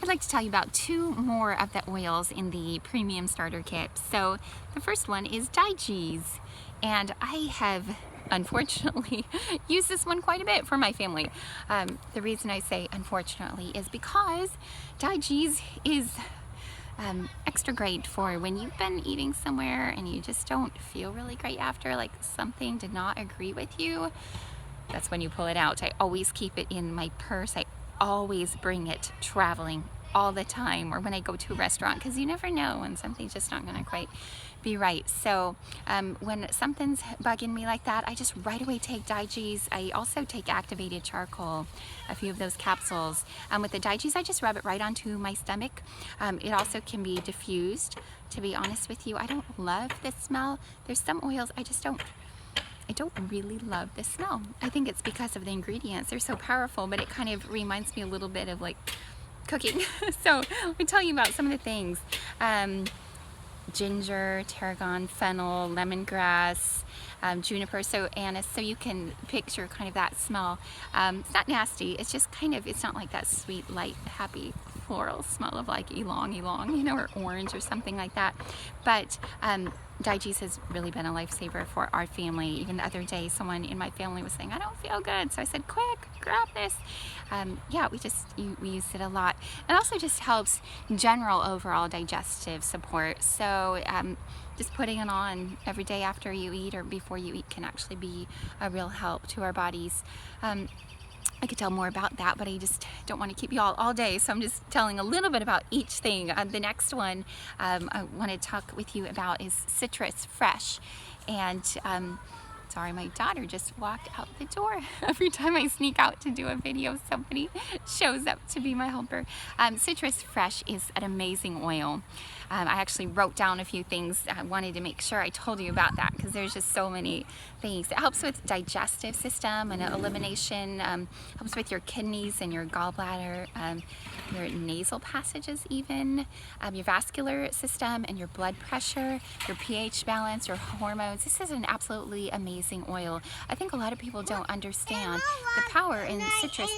I'd like to tell you about two more of the oils in the premium starter kit. So the first one is Digeze, and I have unfortunately used this one quite a bit for my family. The reason I say unfortunately is because Digeze is extra great for when you've been eating somewhere and you just don't feel really great after, like something did not agree with you. That's when you pull it out. I always keep it in my purse. I always bring it traveling all the time, or when I go to a restaurant, because you never know when something's just not gonna quite be right. So when something's bugging me like that, I just right away take Digeze. I also take activated charcoal, a few of those capsules. With the Digeze, I just rub it right onto my stomach. It also can be diffused. To be honest with you, I don't love the smell. There's some oils I don't really love the smell. I think it's because of the ingredients. They're so powerful, but it kind of reminds me a little bit of like cooking. So let me tell you about some of the things. Ginger, tarragon, fennel, lemongrass, juniper, so anise, so you can picture kind of that smell. It's not nasty, it's just kind of, it's not like that sweet, light, happy floral smell of like ylang ylang, you know, or orange or something like that. But Digeze has really been a lifesaver for our family. Even the other day, someone in my family was saying, I don't feel good. So I said, quick, grab this. Yeah, we use it a lot. It also just helps general overall digestive support. So just putting it on every day after you eat or before you eat can actually be a real help to our bodies. I could tell more about that, but I just don't want to keep you all day, so I'm just telling a little bit about each thing. The next one I want to talk with you about is Citrus Fresh. And sorry, my daughter just walked out the door. Every time I sneak out to do a video, somebody shows up to be my helper. Citrus Fresh is an amazing oil. I actually wrote down a few things. I wanted to make sure I told you about that because there's just so many things. It helps with digestive system and elimination, helps with your kidneys and your gallbladder, your nasal passages even, your vascular system and your blood pressure, your pH balance, your hormones. This is an absolutely amazing oil. I think a lot of people don't understand the power in citrus.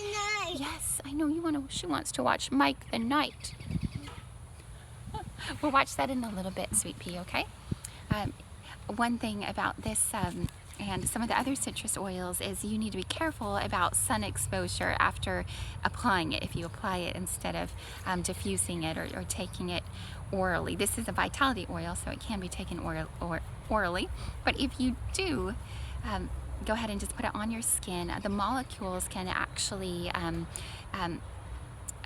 Yes, I know she wants to watch Mike the Knight. We'll watch that in a little bit, Sweet Pea, okay? One thing about this and some of the other citrus oils is you need to be careful about sun exposure after applying it, if you apply it instead of diffusing it or taking it orally. This is a vitality oil, so it can be taken orally, but if you do, go ahead and just put it on your skin. The molecules can actually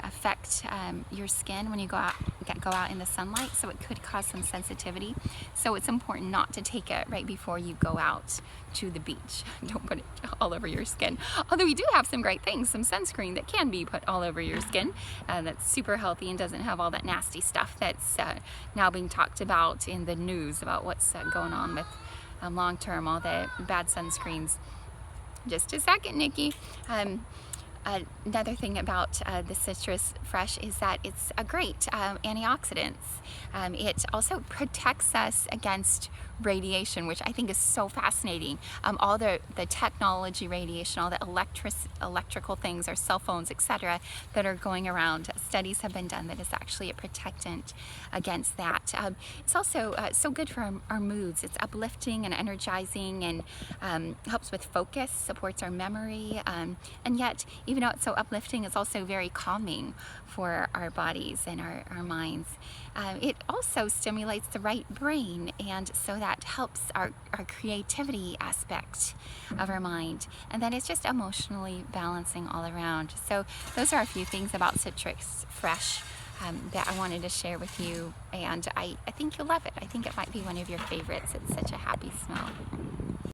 affect your skin when you go out in the sunlight, so it could cause some sensitivity. So it's important not to take it right before you go out to the beach. Don't put it all over your skin. Although we do have some great things, some sunscreen that can be put all over your skin that's super healthy and doesn't have all that nasty stuff that's now being talked about in the news about what's going on with long term, all the bad sunscreens. Just a second, Nikki. Another thing about the Citrus Fresh is that it's a great antioxidant. It also protects us against radiation, which I think is so fascinating. All the technology radiation, all the electrical things, our cell phones, etc., that are going around. Studies have been done that is actually a protectant against that. It's also so good for our moods. It's uplifting and energizing and helps with focus, supports our memory, and yet, even though it's so uplifting, it's also very calming for our bodies and our minds. It also stimulates the right brain, and so that helps our creativity aspect of our mind, and then it's just emotionally balancing all around. So those are a few things about Citrus Fresh that I wanted to share with you, and I think you'll love it. I think it might be one of your favorites. It's such a happy smell.